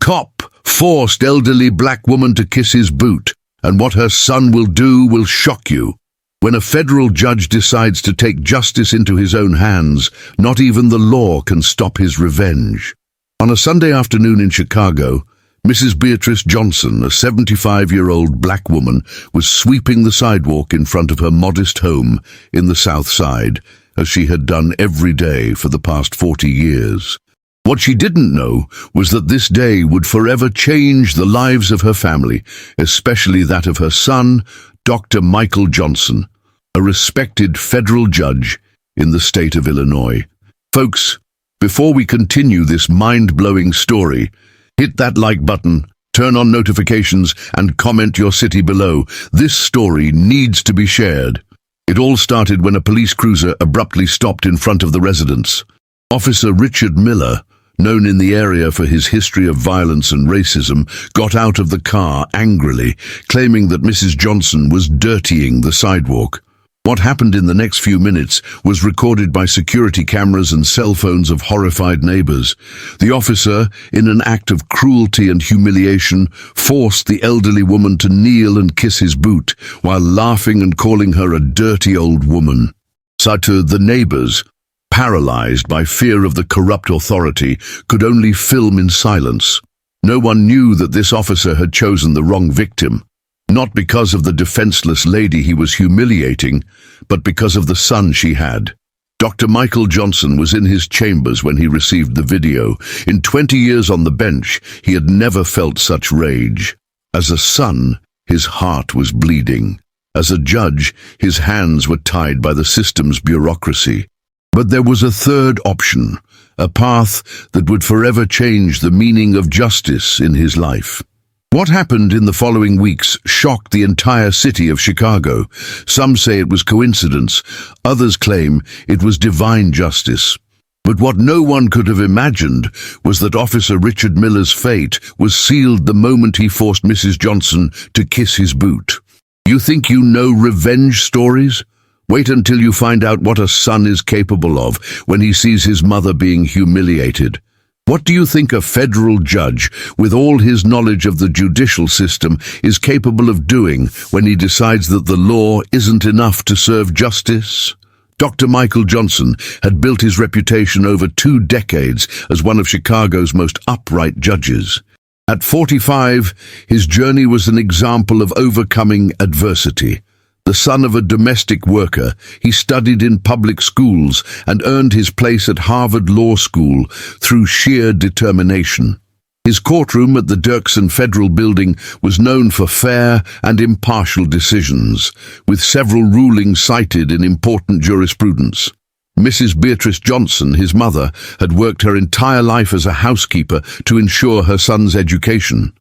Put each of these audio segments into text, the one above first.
Cop forced elderly black woman to kiss his boot, and what her son will do will shock you. When a federal judge decides to take justice into his own hands, not even the law can stop his revenge. On a Sunday afternoon in Chicago, Mrs. Beatrice Johnson, a 75-year-old black woman, was sweeping the sidewalk in front of her modest home in the South Side, as she had done every day for the past 40 years. What she didn't know was that this day would forever change the lives of her family, especially that of her son, Dr. Michael Johnson, a respected federal judge in the state of Illinois. Folks, before we continue this mind-blowing story, hit that like button, turn on notifications, and comment your city below. This story needs to be shared. It all started when a police cruiser abruptly stopped in front of the residence. Officer Richard Miller, known in the area for his history of violence and racism, got out of the car angrily, claiming that Mrs. Johnson was dirtying the sidewalk. What happened in the next few minutes was recorded by security cameras and cell phones of horrified neighbors. The officer, in an act of cruelty and humiliation, forced the elderly woman to kneel and kiss his boot, while laughing and calling her a dirty old woman. The neighbors, paralyzed by fear of the corrupt authority, could only film in silence. No one knew that this officer had chosen the wrong victim, not because of the defenseless lady he was humiliating, but because of the son she had. Dr. Michael Johnson was in his chambers when he received the video. In 20 years on the bench, he had never felt such rage. As a son, his heart was bleeding. As a judge, his hands were tied by the system's bureaucracy. But there was a third option, a path that would forever change the meaning of justice in his life. What happened in the following weeks shocked the entire city of Chicago. Some say it was coincidence, others claim it was divine justice. But what no one could have imagined was that Officer Richard Miller's fate was sealed the moment he forced Mrs. Johnson to kiss his boot. You think you know revenge stories? Wait until you find out what a son is capable of when he sees his mother being humiliated. What do you think a federal judge, with all his knowledge of the judicial system, is capable of doing when he decides that the law isn't enough to serve justice? Dr. Michael Johnson had built his reputation over 2 decades as one of Chicago's most upright judges. At 45, his journey was an example of overcoming adversity. The son of a domestic worker, he studied in public schools and earned his place at Harvard Law School through sheer determination. His courtroom at the Dirksen Federal Building was known for fair and impartial decisions, with several rulings cited in important jurisprudence. Mrs. Beatrice Johnson, his mother, had worked her entire life as a housekeeper to ensure her son's education.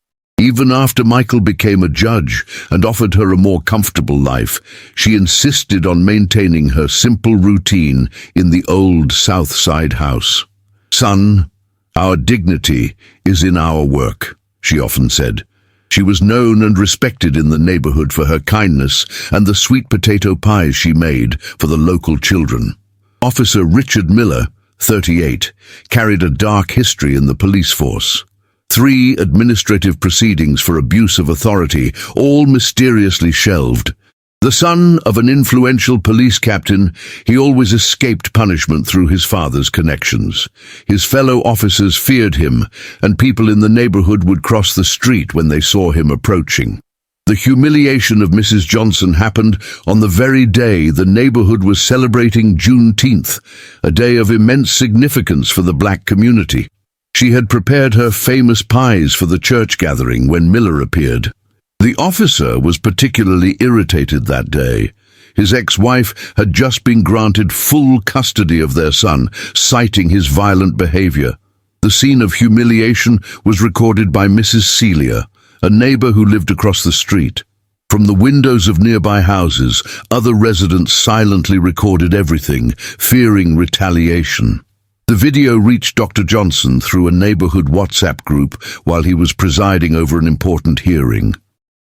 Even after Michael became a judge and offered her a more comfortable life, she insisted on maintaining her simple routine in the old South Side house. "Son, our dignity is in our work," she often said. She was known and respected in the neighborhood for her kindness and the sweet potato pies she made for the local children. Officer Richard Miller, 38, carried a dark history in the police force. 3 administrative proceedings for abuse of authority, all mysteriously shelved. The son of an influential police captain, he always escaped punishment through his father's connections. His fellow officers feared him, and people in the neighborhood would cross the street when they saw him approaching. The humiliation of Mrs. Johnson happened on the very day the neighborhood was celebrating Juneteenth, a day of immense significance for the black community. She had prepared her famous pies for the church gathering when Miller appeared. The officer was particularly irritated that day. His ex-wife had just been granted full custody of their son, citing his violent behavior. The scene of humiliation was recorded by Mrs. Celia, a neighbor who lived across the street. From the windows of nearby houses, other residents silently recorded everything, fearing retaliation. The video reached Dr. Johnson through a neighborhood WhatsApp group while he was presiding over an important hearing.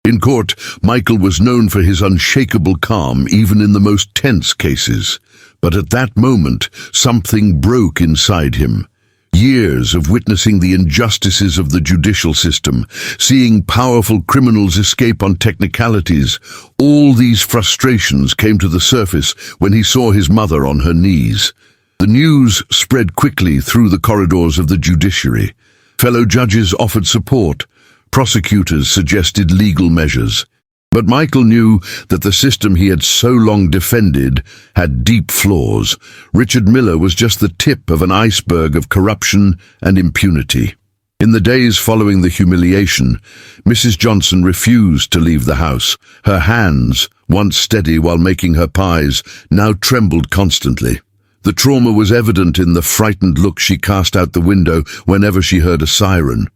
In court, Michael was known for his unshakable calm even in the most tense cases. But at that moment, something broke inside him. Years of witnessing the injustices of the judicial system, seeing powerful criminals escape on technicalities, all these frustrations came to the surface when he saw his mother on her knees. The news spread quickly through the corridors of the judiciary. Fellow judges offered support. Prosecutors suggested legal measures. But Michael knew that the system he had so long defended had deep flaws. Richard Miller was just the tip of an iceberg of corruption and impunity. In the days following the humiliation, Mrs. Johnson refused to leave the house. Her hands, once steady while making her pies, now trembled constantly. The trauma was evident in the frightened look she cast out the window whenever she heard a siren.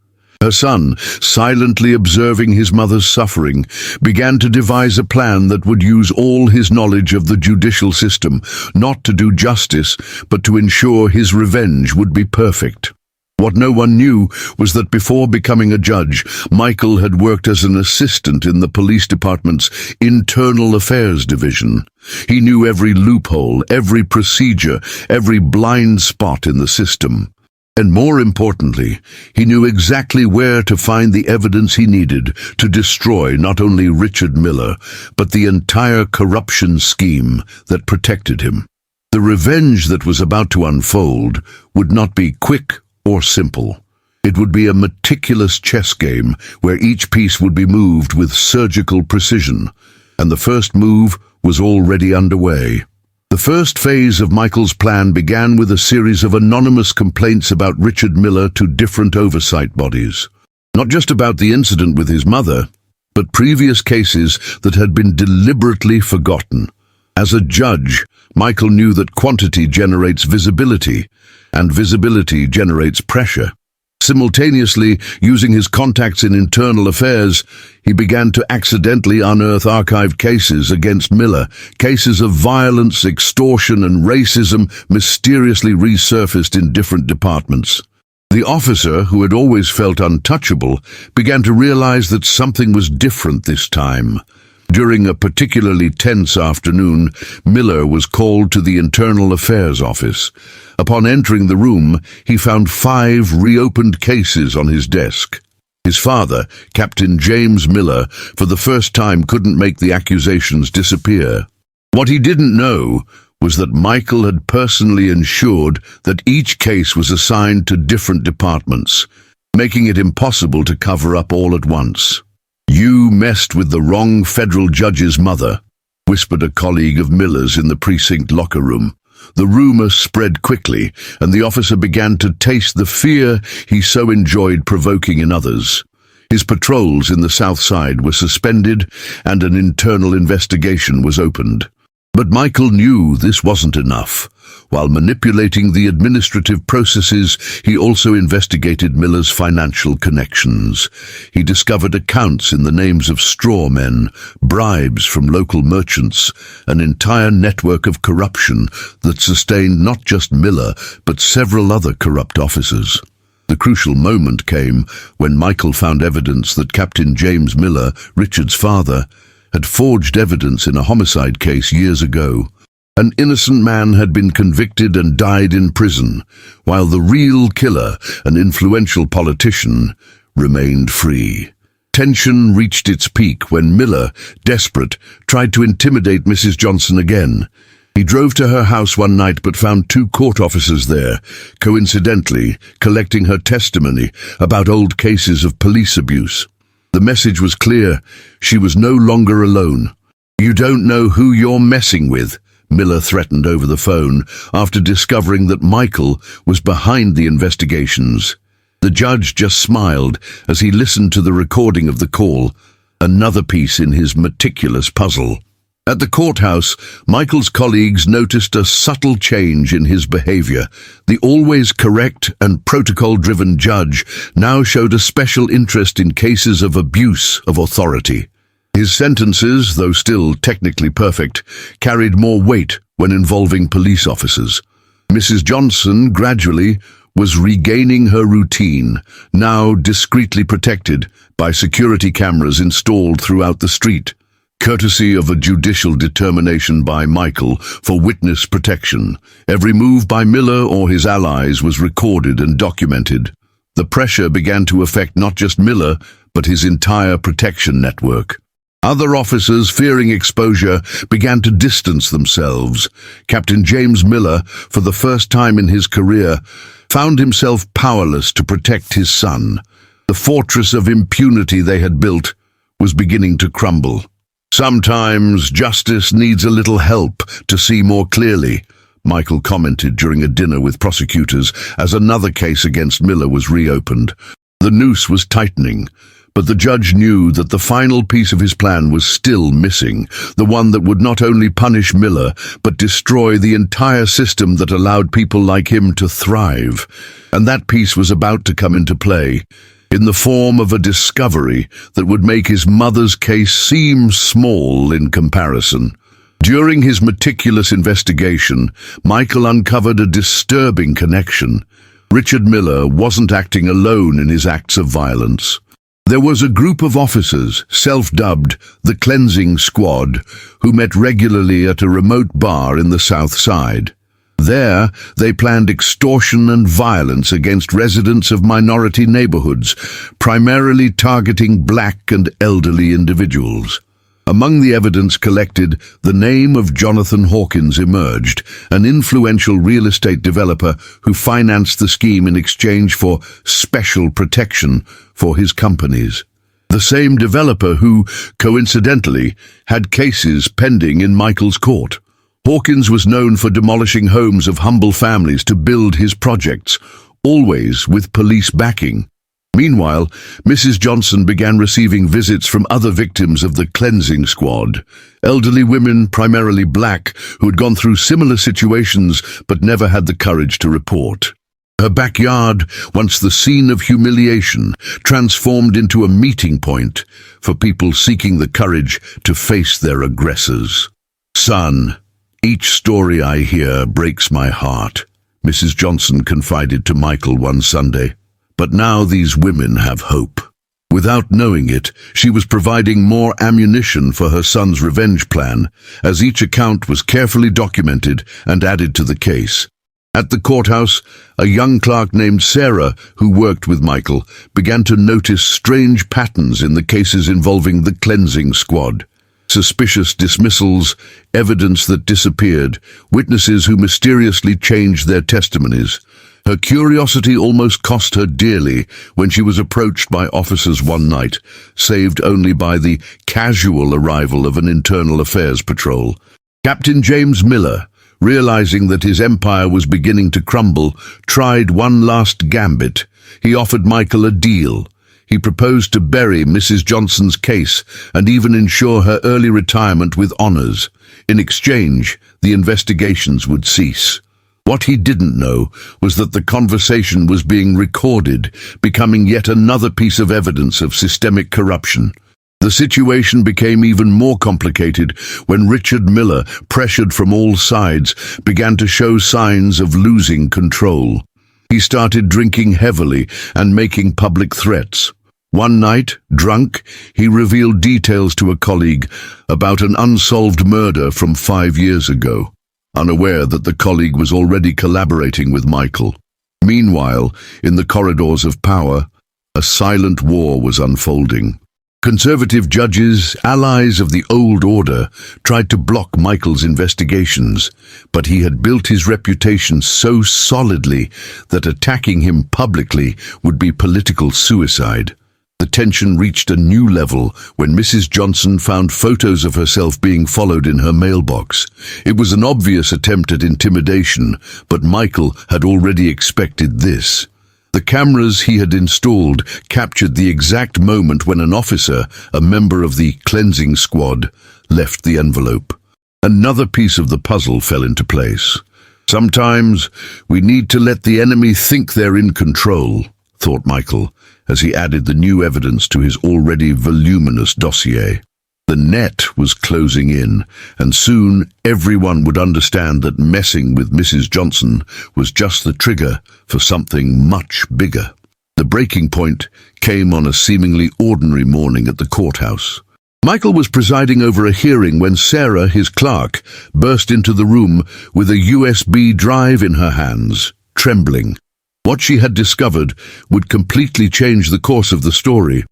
Her son, silently observing his mother's suffering, began to devise a plan that would use all his knowledge of the judicial system, not to do justice, but to ensure his revenge would be perfect. What no one knew was that before becoming a judge, Michael had worked as an assistant in the police department's internal affairs division. He knew every loophole, every procedure, every blind spot in the system. And more importantly, he knew exactly where to find the evidence he needed to destroy not only Richard Miller, but the entire corruption scheme that protected him. The revenge that was about to unfold would not be quick or simple. It would be a meticulous chess game where each piece would be moved with surgical precision, and the first move was already underway. The first phase of Michael's plan began with a series of anonymous complaints about Richard Miller to different oversight bodies. Not just about the incident with his mother, but previous cases that had been deliberately forgotten. As a judge, Michael knew that quantity generates visibility, and visibility generates pressure. Simultaneously, using his contacts in internal affairs, he began to accidentally unearth archived cases against Miller. Cases of violence, extortion, and racism mysteriously resurfaced in different departments. The officer, who had always felt untouchable, began to realize that something was different this time. During a particularly tense afternoon, Miller was called to the Internal Affairs office. Upon entering the room, he found 5 reopened cases on his desk. His father, Captain James Miller, for the first time couldn't make the accusations disappear. What he didn't know was that Michael had personally ensured that each case was assigned to different departments, making it impossible to cover up all at once. "You messed with the wrong federal judge's mother," whispered a colleague of Miller's in the precinct locker room. The rumor spread quickly, and the officer began to taste the fear he so enjoyed provoking in others. His patrols in the South Side were suspended, and an internal investigation was opened. But Michael knew this wasn't enough. While manipulating the administrative processes, he also investigated Miller's financial connections. He discovered accounts in the names of straw men, bribes from local merchants, an entire network of corruption that sustained not just Miller, but several other corrupt officers. The crucial moment came when Michael found evidence that Captain James Miller, Richard's father, had forged evidence in a homicide case years ago. An innocent man had been convicted and died in prison, while the real killer, an influential politician, remained free. Tension reached its peak when Miller, desperate, tried to intimidate Mrs. Johnson again. He drove to her house one night but found 2 court officers there, coincidentally collecting her testimony about old cases of police abuse. The message was clear. She was no longer alone. "You don't know who you're messing with," Miller threatened over the phone after discovering that Michael was behind the investigations. The judge just smiled as he listened to the recording of the call, another piece in his meticulous puzzle. At the courthouse, Michael's colleagues noticed a subtle change in his behavior. The always correct and protocol-driven judge now showed a special interest in cases of abuse of authority. His sentences, though still technically perfect, carried more weight when involving police officers. Mrs. Johnson gradually was regaining her routine, now discreetly protected by security cameras installed throughout the street. courtesy of a judicial determination by Michael for witness protection. Every move by Miller or his allies was recorded and documented. The pressure began to affect not just Miller, but his entire protection network. Other officers, fearing exposure, began to distance themselves. Captain James Miller, for the first time in his career, found himself powerless to protect his son. The fortress of impunity they had built was beginning to crumble. "Sometimes justice needs a little help to see more clearly," Michael commented during a dinner with prosecutors as another case against Miller was reopened. The noose was tightening, but the judge knew that the final piece of his plan was still missing, the one that would not only punish Miller, but destroy the entire system that allowed people like him to thrive. And that piece was about to come into play, in the form of a discovery that would make his mother's case seem small in comparison. During his meticulous investigation, Michael uncovered a disturbing connection. Richard Miller wasn't acting alone in his acts of violence. There was a group of officers, self-dubbed the Cleansing Squad, who met regularly at a remote bar in the South Side. There, they planned extortion and violence against residents of minority neighborhoods, primarily targeting black and elderly individuals. Among the evidence collected, the name of Jonathan Hawkins emerged, an influential real estate developer who financed the scheme in exchange for special protection for his companies. The same developer who, coincidentally, had cases pending in Michael's court. Hawkins was known for demolishing homes of humble families to build his projects, always with police backing. Meanwhile, Mrs. Johnson began receiving visits from other victims of the Cleansing Squad, elderly women, primarily black, who had gone through similar situations but never had the courage to report. Her backyard, once the scene of humiliation, transformed into a meeting point for people seeking the courage to face their aggressors. "Son, each story I hear breaks my heart," Mrs. Johnson confided to Michael one Sunday. "But now these women have hope." Without knowing it, she was providing more ammunition for her son's revenge plan, as each account was carefully documented and added to the case. At the courthouse, a young clerk named Sarah, who worked with Michael, began to notice strange patterns in the cases involving the Cleansing Squad. Suspicious dismissals, evidence that disappeared, witnesses who mysteriously changed their testimonies. Her curiosity almost cost her dearly when she was approached by officers one night, saved only by the casual arrival of an internal affairs patrol. Captain James Miller, realizing that his empire was beginning to crumble, tried one last gambit. He offered Michael a deal. He proposed to bury Mrs. Johnson's case and even ensure her early retirement with honors. In exchange, the investigations would cease. What he didn't know was that the conversation was being recorded, becoming yet another piece of evidence of systemic corruption. The situation became even more complicated when Richard Miller, pressured from all sides, began to show signs of losing control. He started drinking heavily and making public threats. One night, drunk, he revealed details to a colleague about an unsolved murder from 5 years ago, unaware that the colleague was already collaborating with Michael. Meanwhile, in the corridors of power, a silent war was unfolding. Conservative judges, allies of the old order, tried to block Michael's investigations, but he had built his reputation so solidly that attacking him publicly would be political suicide. The tension reached a new level when Mrs. Johnson found photos of herself being followed in her mailbox. It was an obvious attempt at intimidation, but Michael had already expected this. The cameras he had installed captured the exact moment when an officer, a member of the Cleansing Squad, left the envelope. Another piece of the puzzle fell into place. Sometimes we need to let the enemy think they're in control, thought Michael, as he added the new evidence to his already voluminous dossier. The net was closing in, and soon everyone would understand that messing with Mrs. Johnson was just the trigger for something much bigger. The breaking point came on a seemingly ordinary morning at the courthouse. Michael was presiding over a hearing when Sarah, his clerk, burst into the room with a USB drive in her hands, trembling. What she had discovered would completely change the course of the story.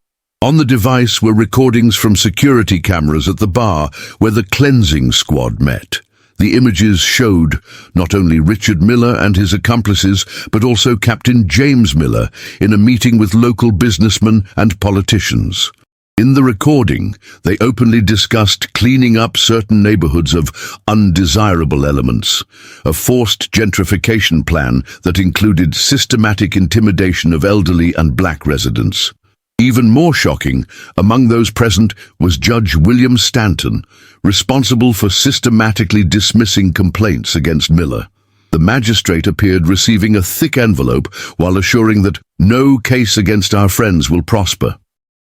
On the device were recordings from security cameras at the bar where the cleansing squad met. The images showed not only Richard Miller and his accomplices, but also Captain James Miller in a meeting with local businessmen and politicians. In the recording, they openly discussed cleaning up certain neighborhoods of undesirable elements, a forced gentrification plan that included systematic intimidation of elderly and black residents. Even more shocking, among those present was Judge William Stanton, responsible for systematically dismissing complaints against Miller. The magistrate appeared receiving a thick envelope while assuring that no case against our friends will prosper.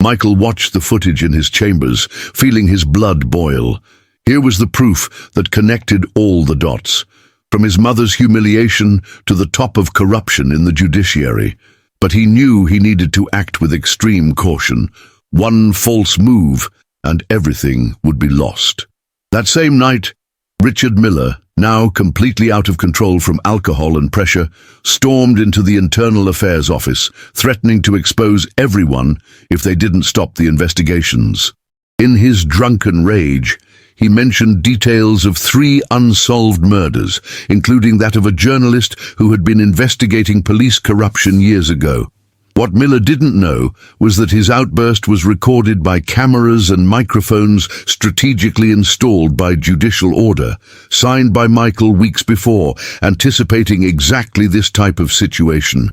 Michael watched the footage in his chambers, feeling his blood boil. Here was the proof that connected all the dots, from his mother's humiliation to the top of corruption in the judiciary. But he knew he needed to act with extreme caution. One false move, and everything would be lost. That same night, Richard Miller, now completely out of control from alcohol and pressure, stormed into the Internal Affairs office, threatening to expose everyone if they didn't stop the investigations. In his drunken rage, he mentioned details of 3 unsolved murders, including that of a journalist who had been investigating police corruption years ago. What Miller didn't know was that his outburst was recorded by cameras and microphones strategically installed by judicial order, signed by Michael weeks before, anticipating exactly this type of situation.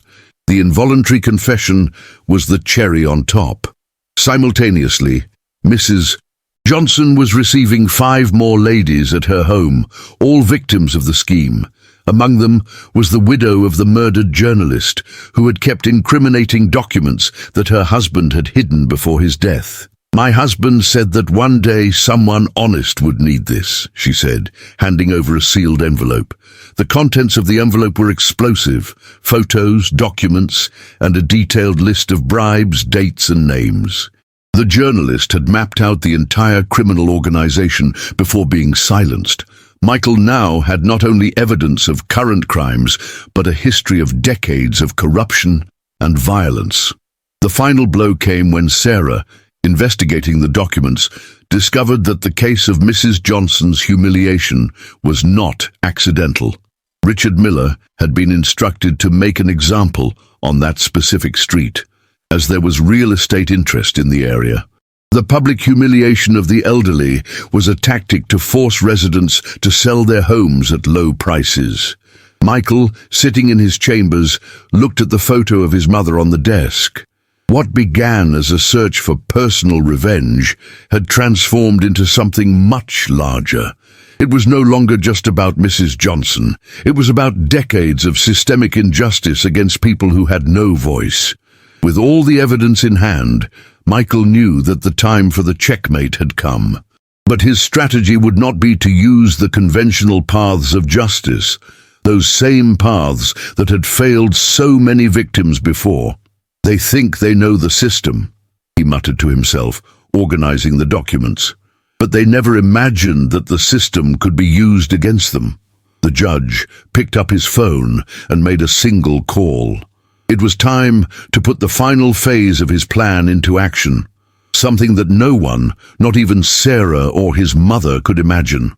The involuntary confession was the cherry on top. Simultaneously, Mrs. Johnson was receiving 5 more ladies at her home, all victims of the scheme. Among them was the widow of the murdered journalist, who had kept incriminating documents that her husband had hidden before his death. "My husband said that one day someone honest would need this," she said, handing over a sealed envelope. The contents of the envelope were explosive: photos, documents, and a detailed list of bribes, dates, and names. The journalist had mapped out the entire criminal organization before being silenced. Michael now had not only evidence of current crimes, but a history of decades of corruption and violence. The final blow came when Sarah, investigating the documents, discovered that the case of Mrs. Johnson's humiliation was not accidental. Richard Miller had been instructed to make an example on that specific street, as there was real estate interest in the area. The public humiliation of the elderly was a tactic to force residents to sell their homes at low prices. Michael, sitting in his chambers, looked at the photo of his mother on the desk. What began as a search for personal revenge had transformed into something much larger. It was no longer just about Mrs. Johnson. It was about decades of systemic injustice against people who had no voice. With all the evidence in hand, Michael knew that the time for the checkmate had come. But his strategy would not be to use the conventional paths of justice, those same paths that had failed so many victims before. "They think they know the system," he muttered to himself, organizing the documents. But they never imagined that the system could be used against them. The judge picked up his phone and made a single call. It was time to put the final phase of his plan into action, something that no one, not even Sarah or his mother, could imagine.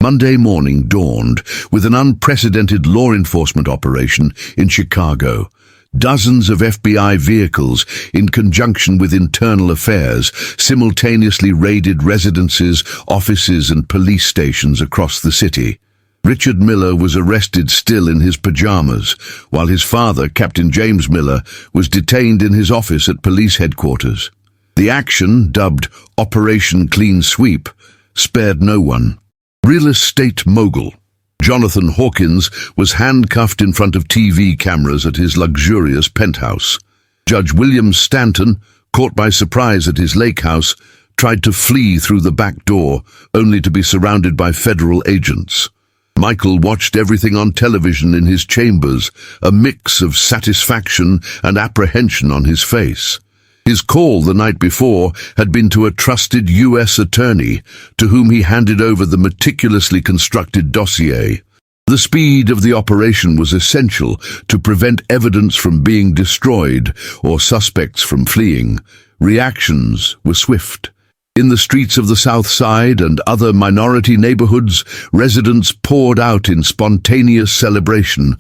Monday morning dawned with an unprecedented law enforcement operation in Chicago. Dozens of FBI vehicles, in conjunction with Internal Affairs, simultaneously raided residences, offices, and police stations across the city. Richard Miller was arrested still in his pajamas, while his father, Captain James Miller, was detained in his office at police headquarters. The action, dubbed Operation Clean Sweep, spared no one. Real estate mogul Jonathan Hawkins was handcuffed in front of TV cameras at his luxurious penthouse. Judge William Stanton, caught by surprise at his lake house, tried to flee through the back door, only to be surrounded by federal agents. Michael watched everything on television in his chambers, a mix of satisfaction and apprehension on his face. His call the night before had been to a trusted U.S. attorney, to whom he handed over the meticulously constructed dossier. The speed of the operation was essential to prevent evidence from being destroyed or suspects from fleeing. Reactions were swift. In the streets of the South Side and other minority neighborhoods, residents poured out in spontaneous celebration.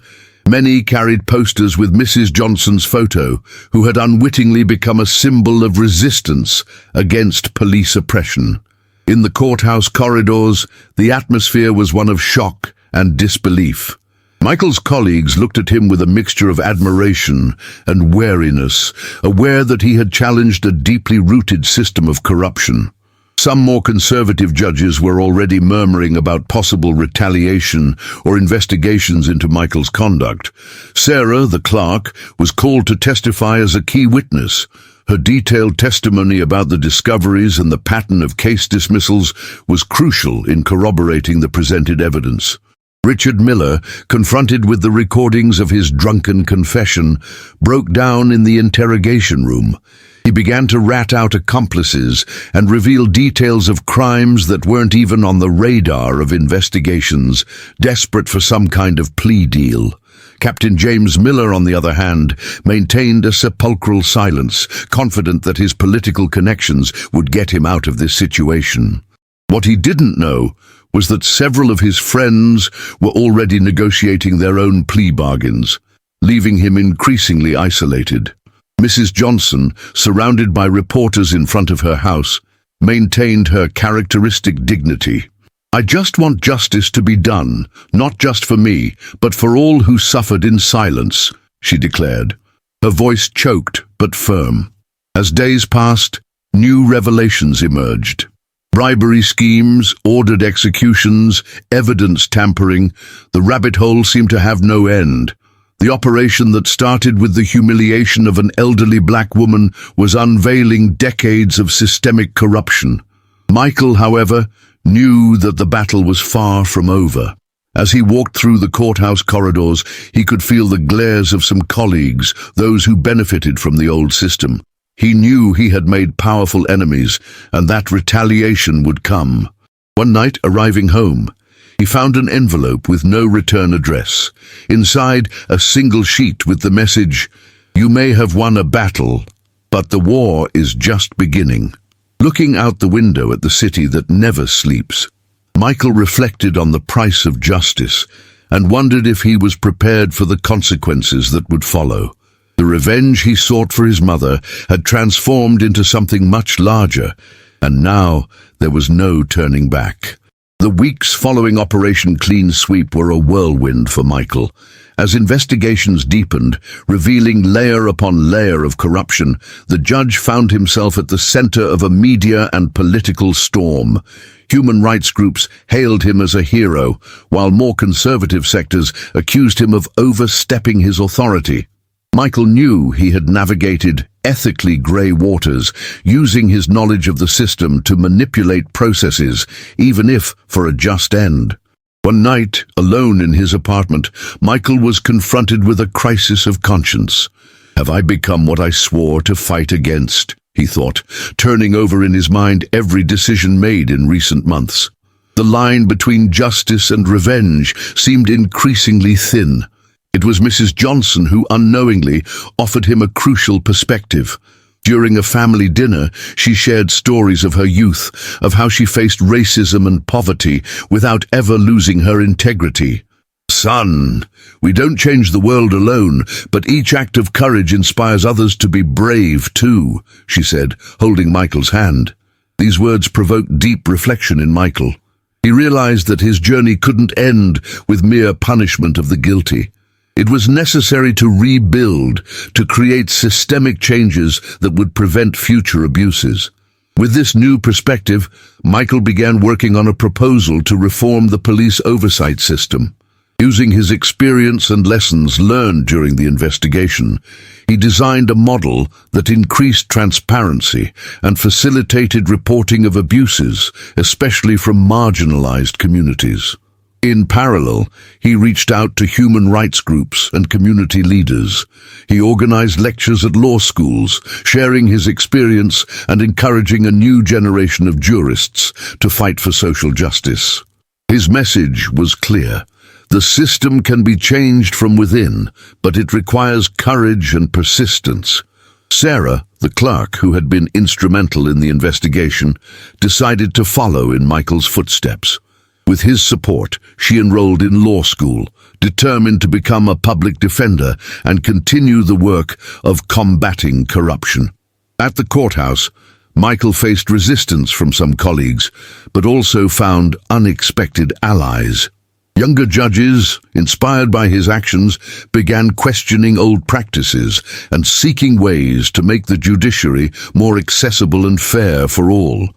Many carried posters with Mrs. Johnson's photo, who had unwittingly become a symbol of resistance against police oppression. In the courthouse corridors, the atmosphere was one of shock and disbelief. Michael's colleagues looked at him with a mixture of admiration and wariness, aware that he had challenged a deeply rooted system of corruption. Some more conservative judges were already murmuring about possible retaliation or investigations into Michael's conduct. Sarah, the clerk, was called to testify as a key witness. Her detailed testimony about the discoveries and the pattern of case dismissals was crucial in corroborating the presented evidence. Richard Miller, confronted with the recordings of his drunken confession, broke down in the interrogation room. He began to rat out accomplices and reveal details of crimes that weren't even on the radar of investigations, desperate for some kind of plea deal. Captain James Miller, on the other hand, maintained a sepulchral silence, confident that his political connections would get him out of this situation. What he didn't know was that several of his friends were already negotiating their own plea bargains, leaving him increasingly isolated. Mrs. Johnson, surrounded by reporters in front of her house, maintained her characteristic dignity. "I just want justice to be done, not just for me, but for all who suffered in silence," she declared. Her voice choked but firm. As days passed, new revelations emerged. Bribery schemes, ordered executions, evidence tampering, the rabbit hole seemed to have no end. The operation that started with the humiliation of an elderly black woman was unveiling decades of systemic corruption. Michael, however, knew that the battle was far from over. As he walked through the courthouse corridors, he could feel the glares of some colleagues, those who benefited from the old system. He knew he had made powerful enemies, and that retaliation would come. One night, arriving home, he found an envelope with no return address. Inside, a single sheet with the message, "You may have won a battle, but the war is just beginning." Looking out the window at the city that never sleeps, Michael reflected on the price of justice and wondered if he was prepared for the consequences that would follow. The revenge he sought for his mother had transformed into something much larger, and now there was no turning back. The weeks following Operation Clean Sweep were a whirlwind for Michael. As investigations deepened, revealing layer upon layer of corruption, the judge found himself at the center of a media and political storm. Human rights groups hailed him as a hero, while more conservative sectors accused him of overstepping his authority. Michael knew he had navigated ethically grey waters, using his knowledge of the system to manipulate processes, even if for a just end. One night, alone in his apartment, Michael was confronted with a crisis of conscience. "Have I become what I swore to fight against?" he thought, turning over in his mind every decision made in recent months. The line between justice and revenge seemed increasingly thin. It was Mrs. Johnson who unknowingly offered him a crucial perspective. During a family dinner, she shared stories of her youth, of how she faced racism and poverty without ever losing her integrity. "Son, we don't change the world alone, but each act of courage inspires others to be brave too," she said, holding Michael's hand. These words provoked deep reflection in Michael. He realized that his journey couldn't end with mere punishment of the guilty. It was necessary to rebuild, to create systemic changes that would prevent future abuses. With this new perspective, Michael began working on a proposal to reform the police oversight system. Using his experience and lessons learned during the investigation, he designed a model that increased transparency and facilitated reporting of abuses, especially from marginalized communities. In parallel, he reached out to human rights groups and community leaders. He organized lectures at law schools, sharing his experience and encouraging a new generation of jurists to fight for social justice. His message was clear. The system can be changed from within, but it requires courage and persistence. Sarah, the clerk who had been instrumental in the investigation, decided to follow in Michael's footsteps. With his support, she enrolled in law school, determined to become a public defender and continue the work of combating corruption. At the courthouse, Michael faced resistance from some colleagues, but also found unexpected allies. Younger judges, inspired by his actions, began questioning old practices and seeking ways to make the judiciary more accessible and fair for all.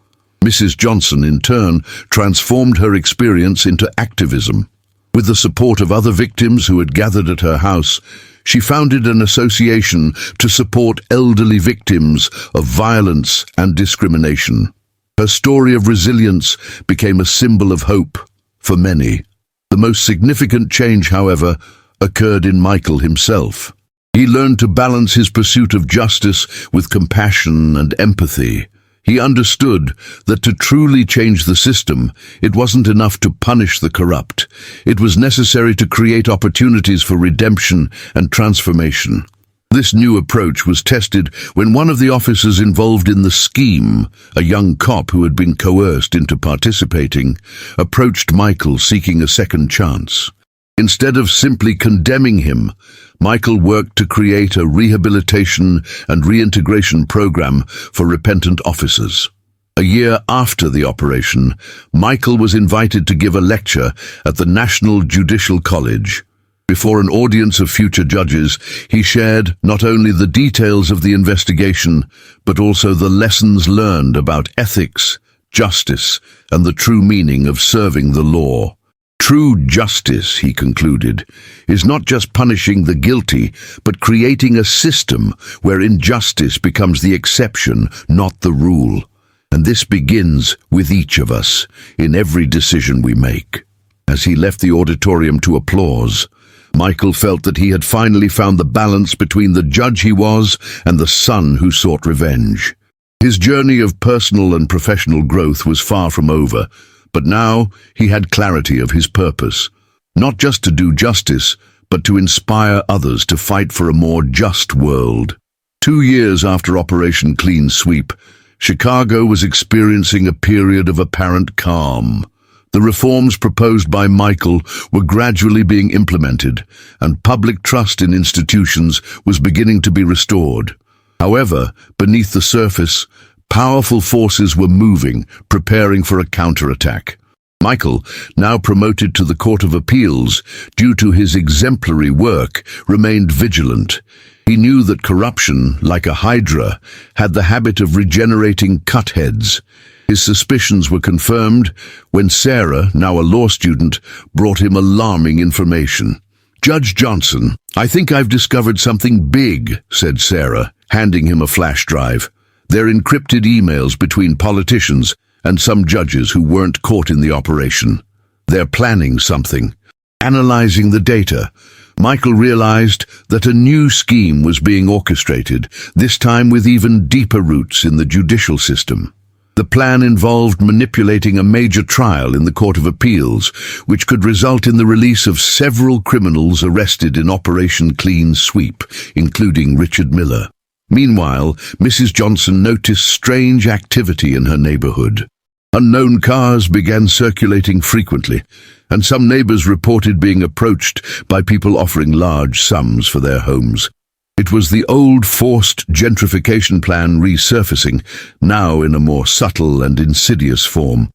Mrs. Johnson, in turn, transformed her experience into activism. With the support of other victims who had gathered at her house, she founded an association to support elderly victims of violence and discrimination. Her story of resilience became a symbol of hope for many. The most significant change, however, occurred in Michael himself. He learned to balance his pursuit of justice with compassion and empathy. He understood that to truly change the system, it wasn't enough to punish the corrupt. It was necessary to create opportunities for redemption and transformation. This new approach was tested when one of the officers involved in the scheme, a young cop who had been coerced into participating, approached Michael seeking a second chance. Instead of simply condemning him, Michael worked to create a rehabilitation and reintegration program for repentant officers. A year after the operation, Michael was invited to give a lecture at the National Judicial College. Before an audience of future judges, he shared not only the details of the investigation, but also the lessons learned about ethics, justice, and the true meaning of serving the law. True justice, he concluded, is not just punishing the guilty, but creating a system where injustice becomes the exception, not the rule. And this begins with each of us, in every decision we make. As he left the auditorium to applause, Michael felt that he had finally found the balance between the judge he was and the son who sought revenge. His journey of personal and professional growth was far from over, but now he had clarity of his purpose, not just to do justice, but to inspire others to fight for a more just world. 2 years after Operation Clean Sweep, Chicago was experiencing a period of apparent calm. The reforms proposed by Michael were gradually being implemented, and public trust in institutions was beginning to be restored. However, beneath the surface, powerful forces were moving, preparing for a counterattack. Michael, now promoted to the Court of Appeals due to his exemplary work, remained vigilant. He knew that corruption, like a hydra, had the habit of regenerating cut heads. His suspicions were confirmed when Sarah, now a law student, brought him alarming information. "Judge Johnson, I think I've discovered something big," said Sarah, handing him a flash drive. "They're encrypted emails between politicians and some judges who weren't caught in the operation. They're planning something." Analyzing the data, Michael realized that a new scheme was being orchestrated, this time with even deeper roots in the judicial system. The plan involved manipulating a major trial in the Court of Appeals, which could result in the release of several criminals arrested in Operation Clean Sweep, including Richard Miller. Meanwhile, Mrs. Johnson noticed strange activity in her neighborhood. Unknown cars began circulating frequently, and some neighbors reported being approached by people offering large sums for their homes. It was the old forced gentrification plan resurfacing, now in a more subtle and insidious form.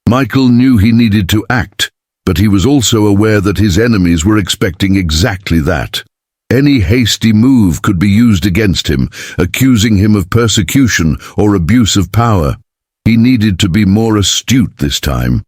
Michael knew he needed to act, but he was also aware that his enemies were expecting exactly that. Any hasty move could be used against him, accusing him of persecution or abuse of power. He needed to be more astute this time.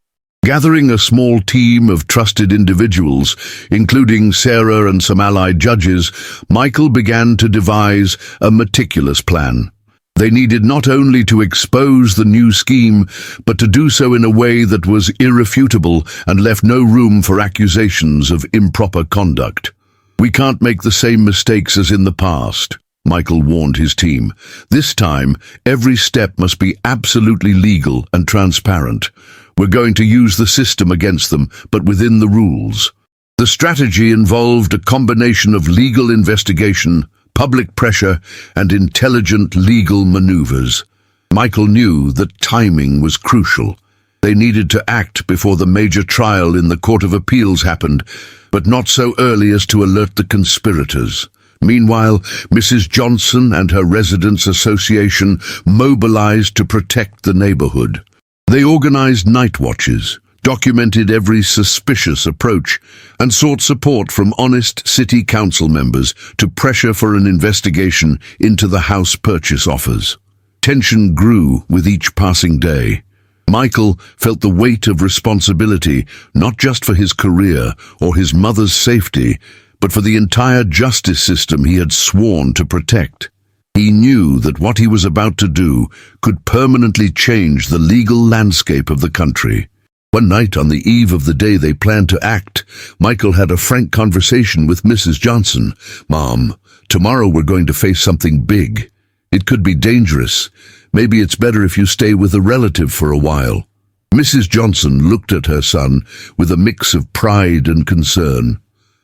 Gathering a small team of trusted individuals, including Sarah and some allied judges, Michael began to devise a meticulous plan. They needed not only to expose the new scheme, but to do so in a way that was irrefutable and left no room for accusations of improper conduct. "We can't make the same mistakes as in the past," Michael warned his team. "This time, every step must be absolutely legal and transparent. We're going to use the system against them, but within the rules." The strategy involved a combination of legal investigation, public pressure, and intelligent legal maneuvers. Michael knew that timing was crucial. They needed to act before the major trial in the Court of Appeals happened, but not so early as to alert the conspirators. Meanwhile, Mrs. Johnson and her residents' association mobilized to protect the neighborhood. They organized night watches, documented every suspicious approach, and sought support from honest city council members to pressure for an investigation into the house purchase offers. Tension grew with each passing day. Michael felt the weight of responsibility, not just for his career or his mother's safety, but for the entire justice system he had sworn to protect. He knew that what he was about to do could permanently change the legal landscape of the country. One night, on the eve of the day they planned to act, Michael had a frank conversation with Mrs. Johnson. "Mom, tomorrow we're going to face something big. It could be dangerous. Maybe it's better if you stay with a relative for a while." Mrs. Johnson looked at her son with a mix of pride and concern.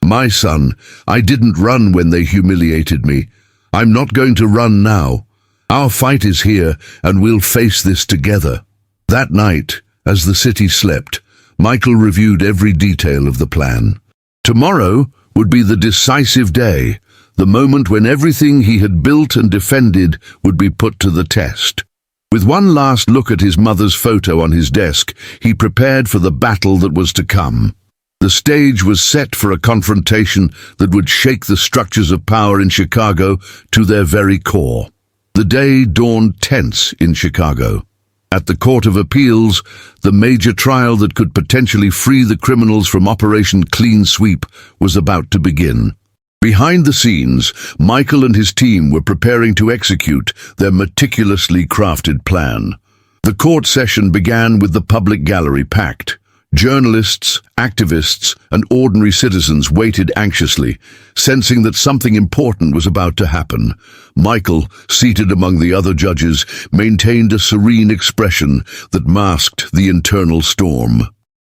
"My son, I didn't run when they humiliated me. I'm not going to run now. Our fight is here, and we'll face this together." That night, as the city slept, Michael reviewed every detail of the plan. Tomorrow would be the decisive day, the moment when everything he had built and defended would be put to the test. With one last look at his mother's photo on his desk, he prepared for the battle that was to come. The stage was set for a confrontation that would shake the structures of power in Chicago to their very core. The day dawned tense in Chicago. At the Court of Appeals, the major trial that could potentially free the criminals from Operation Clean Sweep was about to begin. Behind the scenes, Michael and his team were preparing to execute their meticulously crafted plan. The court session began with the public gallery packed. Journalists, activists, and ordinary citizens waited anxiously, sensing that something important was about to happen. Michael, seated among the other judges, maintained a serene expression that masked the internal storm.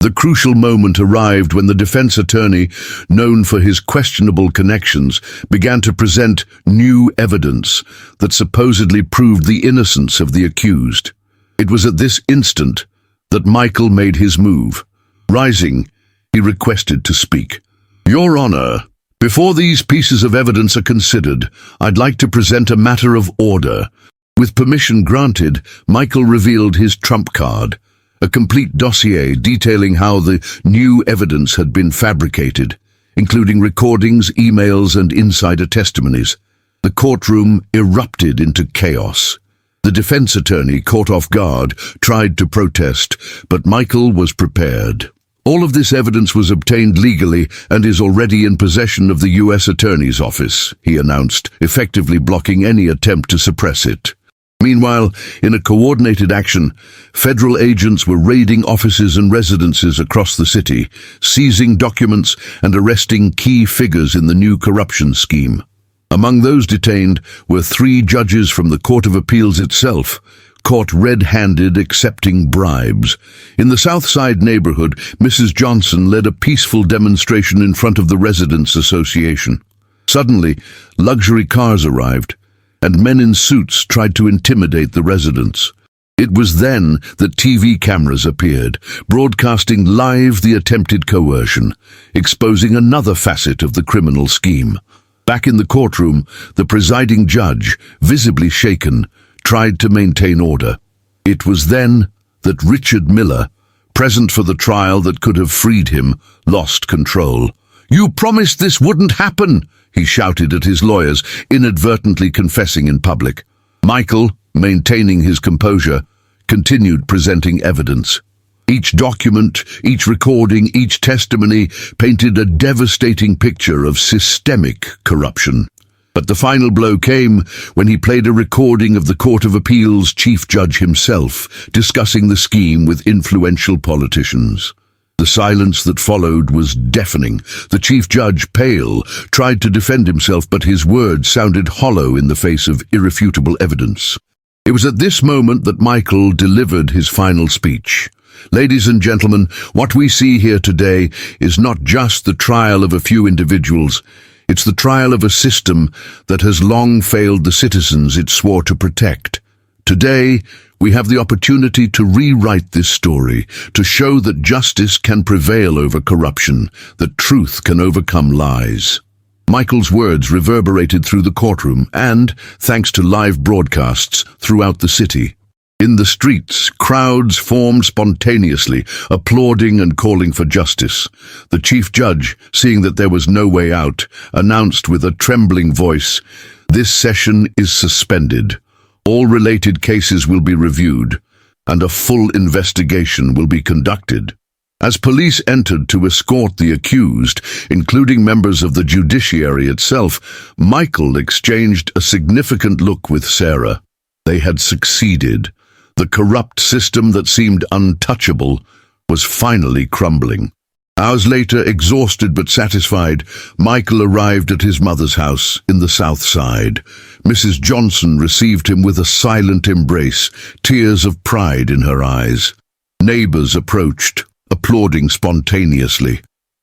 The crucial moment arrived when the defense attorney, known for his questionable connections, began to present new evidence that supposedly proved the innocence of the accused. It was at this instant that Michael made his move. Rising, he requested to speak. "Your Honor, before these pieces of evidence are considered, I'd like to present a matter of order." With permission granted, Michael revealed his trump card, a complete dossier detailing how the new evidence had been fabricated, including recordings, emails, and insider testimonies. The courtroom erupted into chaos. The defense attorney, caught off guard, tried to protest, but Michael was prepared. "All of this evidence was obtained legally and is already in possession of the U.S. Attorney's Office," he announced, effectively blocking any attempt to suppress it. Meanwhile, in a coordinated action, federal agents were raiding offices and residences across the city, seizing documents and arresting key figures in the new corruption scheme. Among those detained were 3 judges from the Court of Appeals itself, caught red-handed accepting bribes. In the South Side neighborhood, Mrs. Johnson led a peaceful demonstration in front of the Residents' Association. Suddenly, luxury cars arrived, and men in suits tried to intimidate the residents. It was then that TV cameras appeared, broadcasting live the attempted coercion, exposing another facet of the criminal scheme. Back in the courtroom, the presiding judge, visibly shaken, tried to maintain order. It was then that Richard Miller, present for the trial that could have freed him, lost control. "You promised this wouldn't happen," he shouted at his lawyers, inadvertently confessing in public. Michael, maintaining his composure, continued presenting evidence. Each document, each recording, each testimony painted a devastating picture of systemic corruption. But the final blow came when he played a recording of the Court of Appeal's chief judge himself discussing the scheme with influential politicians. The silence that followed was deafening. The chief judge, pale, tried to defend himself, but his words sounded hollow in the face of irrefutable evidence. It was at this moment that Michael delivered his final speech. Ladies and gentlemen, what we see here today is not just the trial of a few individuals. It's the trial of a system that has long failed the citizens it swore to protect. Today, we have the opportunity to rewrite this story, to show that justice can prevail over corruption, that truth can overcome lies. Michael's words reverberated through the courtroom and, thanks to live broadcasts, throughout the city. In the streets, crowds formed spontaneously, applauding and calling for justice. The chief judge, seeing that there was no way out, announced with a trembling voice, "This session is suspended. All related cases will be reviewed, and a full investigation will be conducted." As police entered to escort the accused, including members of the judiciary itself, Michael exchanged a significant look with Sarah. They had succeeded. The corrupt system that seemed untouchable was finally crumbling. Hours later, exhausted but satisfied, Michael arrived at his mother's house in the South Side. Mrs. Johnson received him with a silent embrace, tears of pride in her eyes. Neighbors approached, applauding spontaneously.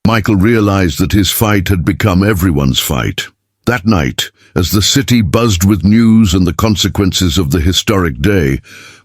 Michael realized that his fight had become everyone's fight. That night, as the city buzzed with news and the consequences of the historic day,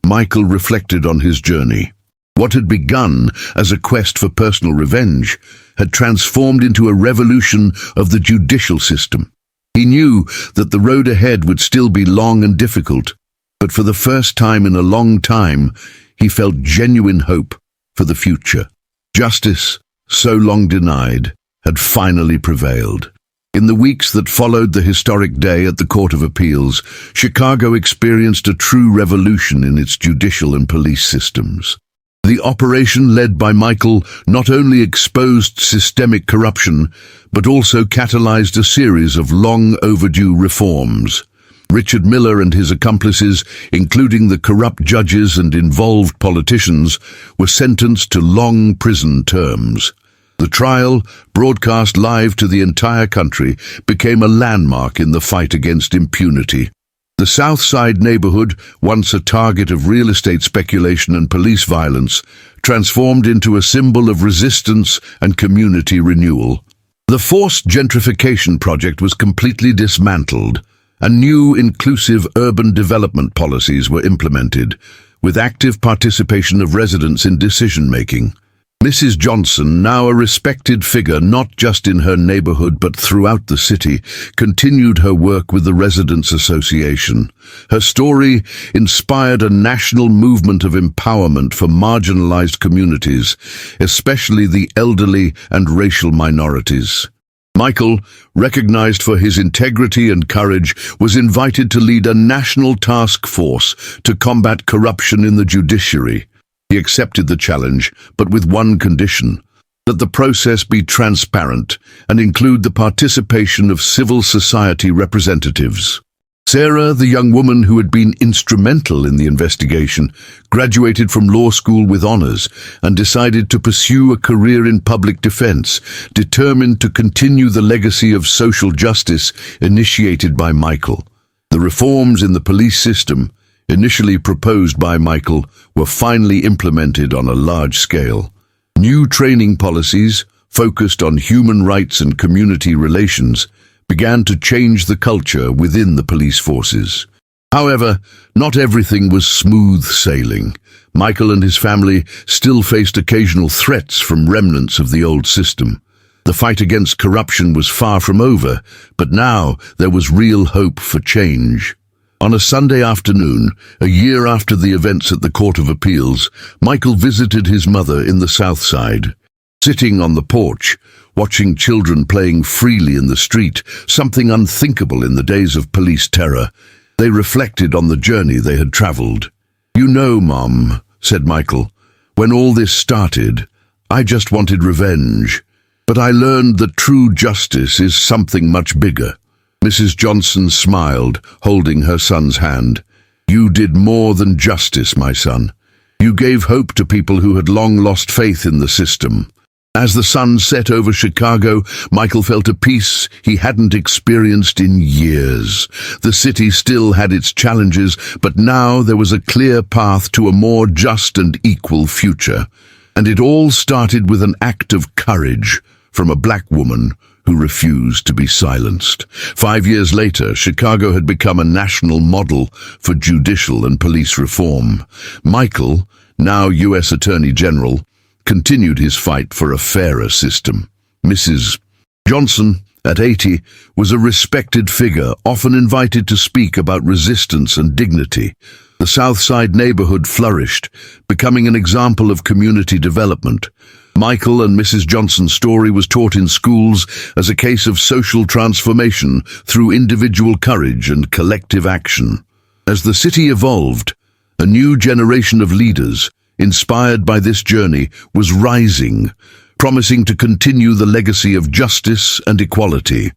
Michael reflected on his journey. What had begun as a quest for personal revenge had transformed into a revolution of the judicial system. He knew that the road ahead would still be long and difficult, but for the first time in a long time, he felt genuine hope for the future. Justice, so long denied, had finally prevailed. In the weeks that followed the historic day at the Court of Appeals, Chicago experienced a true revolution in its judicial and police systems. The operation led by Michael not only exposed systemic corruption, but also catalyzed a series of long overdue reforms. Richard Miller and his accomplices, including the corrupt judges and involved politicians, were sentenced to long prison terms. The trial, broadcast live to the entire country, became a landmark in the fight against impunity. The South Side neighborhood, once a target of real estate speculation and police violence, transformed into a symbol of resistance and community renewal. The forced gentrification project was completely dismantled, and new inclusive urban development policies were implemented, with active participation of residents in decision-making. Mrs. Johnson, now a respected figure not just in her neighborhood but throughout the city, continued her work with the Residents Association. Her story inspired a national movement of empowerment for marginalized communities, especially the elderly and racial minorities. Michael, recognized for his integrity and courage, was invited to lead a national task force to combat corruption in the judiciary. He accepted the challenge, but with one condition: that the process be transparent and include the participation of civil society representatives. Sarah, the young woman who had been instrumental in the investigation, graduated from law school with honors and decided to pursue a career in public defense, determined to continue the legacy of social justice initiated by Michael. The reforms in the police system, initially proposed by Michael, were finally implemented on a large scale. New training policies, focused on human rights and community relations, began to change the culture within the police forces. However, not everything was smooth sailing. Michael and his family still faced occasional threats from remnants of the old system. The fight against corruption was far from over, but now there was real hope for change. On a Sunday afternoon, a year after the events at the Court of Appeals, Michael visited his mother in the South Side. Sitting on the porch, watching children playing freely in the street, something unthinkable in the days of police terror, they reflected on the journey they had traveled. "You know, Mom," said Michael, "when all this started, I just wanted revenge. But I learned that true justice is something much bigger. Mrs. Johnson smiled, holding her son's hand. "You did more than justice, my son. You gave hope to people who had long lost faith in the system." As the sun set over Chicago, Michael felt a peace he hadn't experienced in years. The city still had its challenges, but now there was a clear path to a more just and equal future. And it all started with an act of courage from a black woman who refused to be silenced. 5 years later, Chicago had become a national model for judicial and police reform. Michael, now U.S. Attorney General, continued his fight for a fairer system. Mrs. Johnson, at 80, was a respected figure, often invited to speak about resistance and dignity. The South Side neighborhood flourished, becoming an example of community development. Michael and Mrs. Johnson's story was taught in schools as a case of social transformation through individual courage and collective action. As the city evolved, a new generation of leaders, inspired by this journey, was rising, promising to continue the legacy of justice and equality.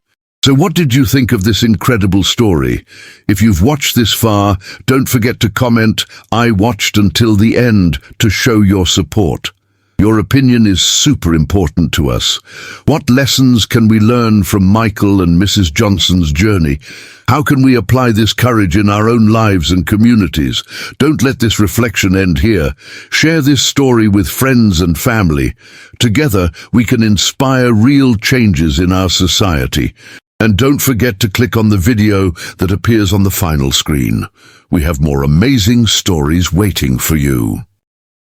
So what did you think of this incredible story? If you've watched this far, don't forget to comment, "I watched until the end," to show your support. Your opinion is super important to us. What lessons can we learn from Michael and Mrs. Johnson's journey? How can we apply this courage in our own lives and communities? Don't let this reflection end here. Share this story with friends and family. Together, we can inspire real changes in our society. And don't forget to click on the video that appears on the final screen. We have more amazing stories waiting for you.